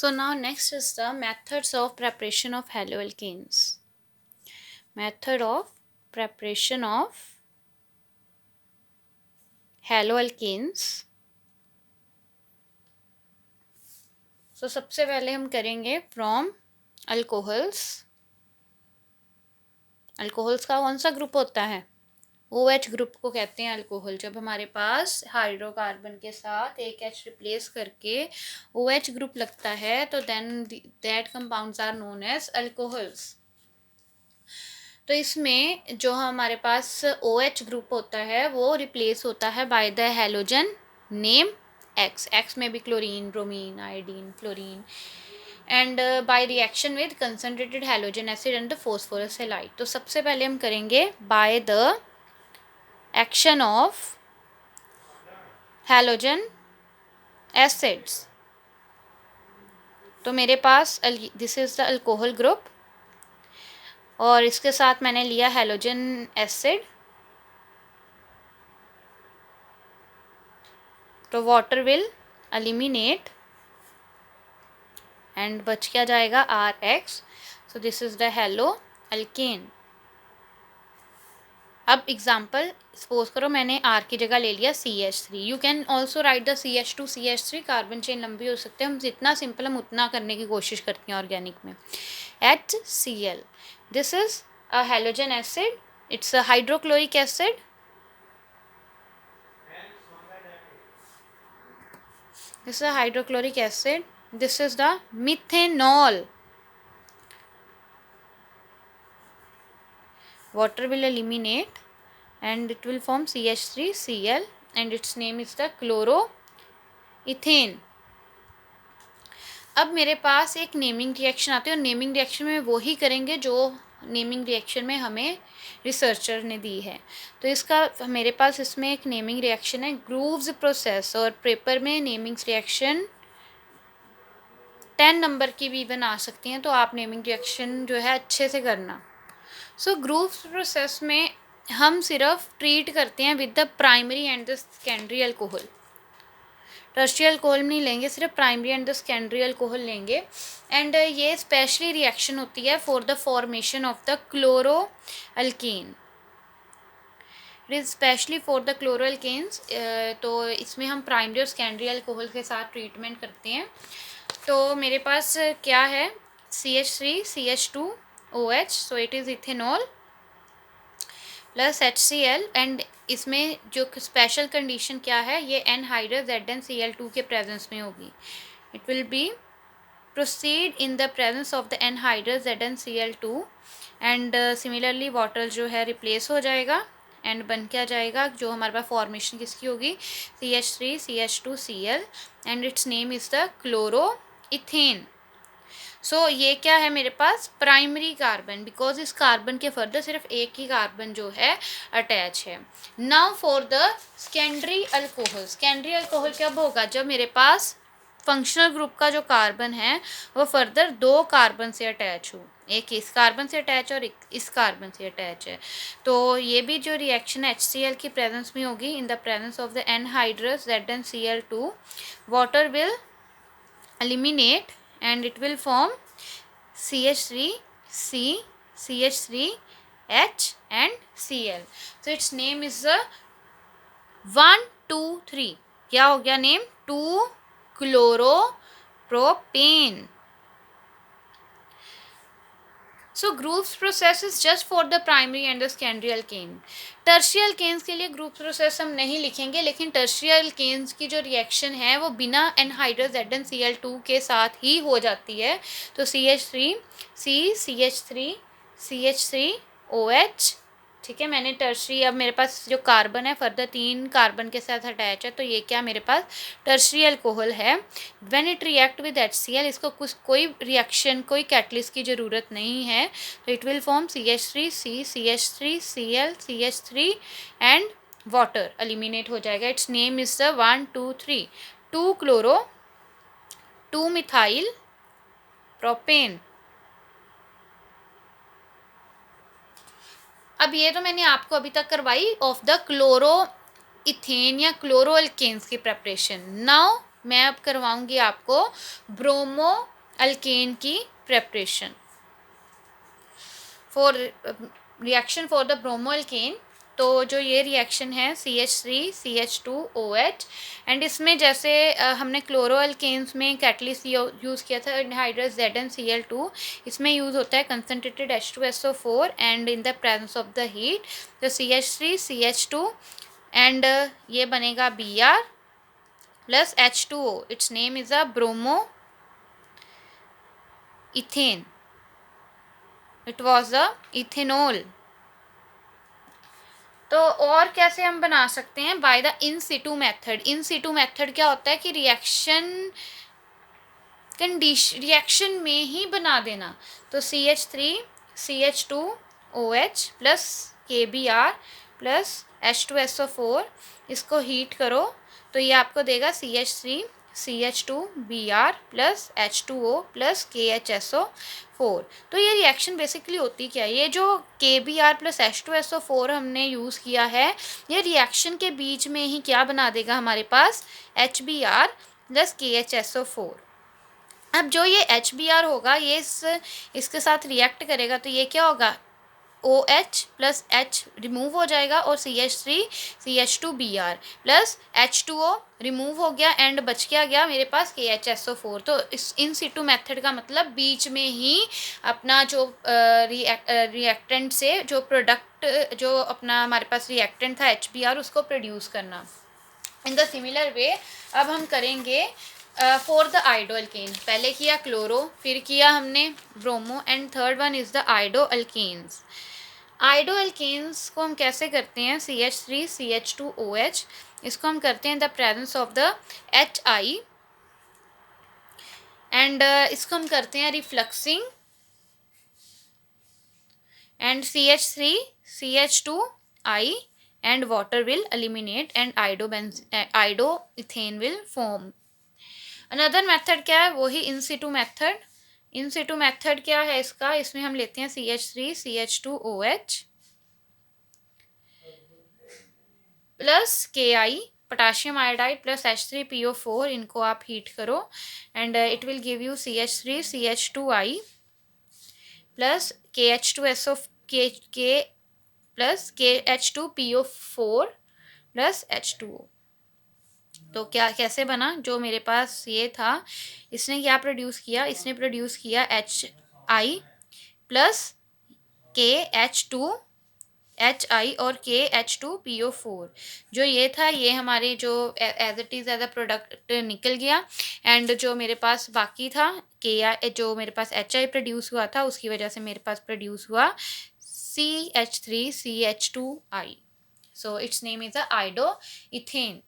So now next is the methods of preparation of haloalkanes. Method of preparation of haloalkanes. So सबसे पहले हम करेंगे from alcohols. Alcohols का कौन सा ग्रुप होता है? OH ग्रुप को कहते हैं अल्कोहल. जब हमारे पास हाइड्रोकार्बन के साथ एक H रिप्लेस करके OH ग्रुप लगता है तो then that compounds are known as alcohols. तो इसमें जो हमारे पास OH ग्रुप होता है वो रिप्लेस होता है by the halogen name X. X में भी chlorine, bromine, iodine, fluorine and by reaction with concentrated halogen acid and the phosphorus halide. तो सबसे पहले हम करेंगे by the action of halogen acids. तो मेरे पास this is the alcohol group और इसके साथ मैंने लिया हैलोजन एसिड. तो वाटर विल एलिमिनेट एंड बच क्या जाएगा RH. So this is the halo alkane. अब एग्जाम्पल सपोज करो मैंने R की जगह ले लिया CH3. You can also right the CH2 CH3. Carbon chain लंबी हो सकते हैं. हम जितना सिंपल हम उतना करने की कोशिश करते हैं ऑर्गेनिक में. HCl. This is a halogen acid. It's a hydrochloric acid. This is a hydrochloric acid. This is the methanol. Water will eliminate and it will form CH3Cl and its name is the chloroethane. अब मेरे पास एक naming reaction आती है और naming reaction में वो ही करेंगे जो नेमिंग रिएक्शन में हमें रिसर्चर ने दी है. तो इसका मेरे पास इसमें एक नेमिंग रिएक्शन है ग्रूव्स प्रोसेस और पेपर में नेमिंग रिएक्शन 10 नंबर की भी बना सकती हैं. तो आप नेमिंग रिएक्शन जो है अच्छे से करना. सो ग्रूव्स प्रोसेस में हम सिर्फ ट्रीट करते हैं with the primary and the secondary alcohol. Tertiary alcohol नहीं लेंगे, सिर्फ primary and the secondary alcohol लेंगे. एंड ये स्पेशली रिएक्शन होती है for the formation of the chloro alkane. It is specially for the chloro alkanes. तो इसमें हम प्राइमरी और सेकेंडरी अल्कोहल के साथ ट्रीटमेंट करते हैं. तो मेरे पास क्या है CH3 CH2OH. So it is ethanol plus HCl. And इसमें जो स्पेशल कंडीशन क्या है ये एनहाइड्रस ZnCl2 के प्रेजेंस में होगी. It will be proceed in the presence of the anhydrous ZnCl2 and similarly water जो है रिप्लेस हो जाएगा एंड बन क्या जाएगा जो हमारे पास फॉर्मेशन किसकी होगी CH3 CH2Cl and its name is the chloroethane. So ये क्या है मेरे पास प्राइमरी कार्बन बिकॉज इस कार्बन के फर्दर सिर्फ एक ही कार्बन जो है अटैच है. Now for the secondary alcohol. Secondary alcohol कब होगा जब मेरे पास फंक्शनल ग्रुप का जो कार्बन है वो फर्दर दो कार्बन से अटैच हो. एक इस कार्बन से अटैच और एक इस कार्बन से अटैच है. तो ये भी जो रिएक्शन HCl की प्रेजेंस में होगी in the presence of the anhydrous ZnCl2 water will eliminate and it will form CH3C, CH3H and Cl. So its name is 1 2 3. क्या हो गया name 2 chloro-propane. So groups process is just for the primary and the secondary alkane. Tertiary alkanes के लिए group process हम नहीं लिखेंगे लेकिन tertiary alkanes की जो रिएक्शन है वो बिना एनहाइड्रस ZnCl2 के साथ ही हो जाती है. तो CH3C CH3 CH3OH. ठीक है. मैंने टर्शरी अब मेरे पास जो कार्बन है फर्दर 3 कार्बन के साथ अटैच है तो ये क्या मेरे पास टर्शरी अल्कोहल है. When it react with HCl इसको कुछ कोई रिएक्शन कोई कैटलिस्ट की ज़रूरत नहीं है. तो it will form CH3C CH3Cl CH3 and water eliminate हो जाएगा. It's name is the 1 2 3 2 chloro 2 methyl propane. अब ये तो मैंने आपको अभी तक करवाई ऑफ द क्लोरो इथेन या क्लोरो अल्केन्स की प्रेपरेशन. नाउ मैं अब करवाऊंगी आपको ब्रोमो अल्केन की preparation for reaction for the bromo alkane. तो जो ये रिएक्शन है CH3CH2OH, एंड इसमें जैसे हमने क्लोरो अल्केन्स में कैटलिस्ट यूज़ किया था एनहाइड्रस ZnCl2, इसमें यूज़ होता है concentrated H2SO4 and in the presence of the heat तो CH3CH2 एंड ये बनेगा Br plus H2O, it's name is a bromo ethane, it was a ethanol. तो और कैसे हम बना सकते हैं, by the in Situ method. In Situ method क्या होता है कि रिएक्शन में ही बना देना। तो CH3CH2OH plus KBr plus H2SO4, इसको हीट करो तो ये आपको देगा CH3CH2Br plus H2O plus KHSO4। तो ये रिएक्शन बेसिकली होती क्या है, ये जो KBr प्लस H2SO4 हमने यूज़ किया है, ये रिएक्शन के बीच में ही क्या बना देगा हमारे पास HBr प्लस KHSO4। अब जो ये HBr होगा ये इसके साथ रिएक्ट करेगा तो ये क्या होगा, OH प्लस H रिमूव हो जाएगा और CH3CH2Br प्लस H2O रिमूव हो गया एंड बच क्या गया मेरे पास KHSO4। तो इस इन सिटू मेथड का मतलब बीच में ही अपना जो रिएक्टेंट से जो प्रोडक्ट जो अपना हमारे पास रिएक्टेंट था HBr उसको प्रोड्यूस करना। इन द सिमिलर वे अब हम करेंगे फॉर द आइडो अल्केन। पहले किया क्लोरो, फिर किया हमने bromo and third one is the iodo alkanes. Iodo alkanes को हम कैसे करते हैं, CH3CH2OH, इसको हम करते हैं the presence of the HI and इसको हम करते हैं refluxing and CH3CH2I and water will eliminate and iodoethane will form। Another method क्या है, वही इन सिटू मेथड। इन सिटू मेथड क्या है इसका, इसमें हम लेते हैं CH3CH2OH plus KI potassium iodide plus H3PO4, इनको आप हीट करो and it will give you CH3CH2I plus KH2SO K plus KH2PO4 plus H2O। तो क्या कैसे बना, जो मेरे पास ये था इसने क्या प्रोड्यूस किया, इसने प्रोड्यूस किया HI प्लस KH2HI और KH2PO4। जो ये था ये हमारे जो as it is as a product निकल गया एंड जो मेरे पास बाकी था जो मेरे पास HI प्रोड्यूस हुआ था उसकी वजह से मेरे पास प्रोड्यूस हुआ CH3CH2I। So its name is a iodoethane।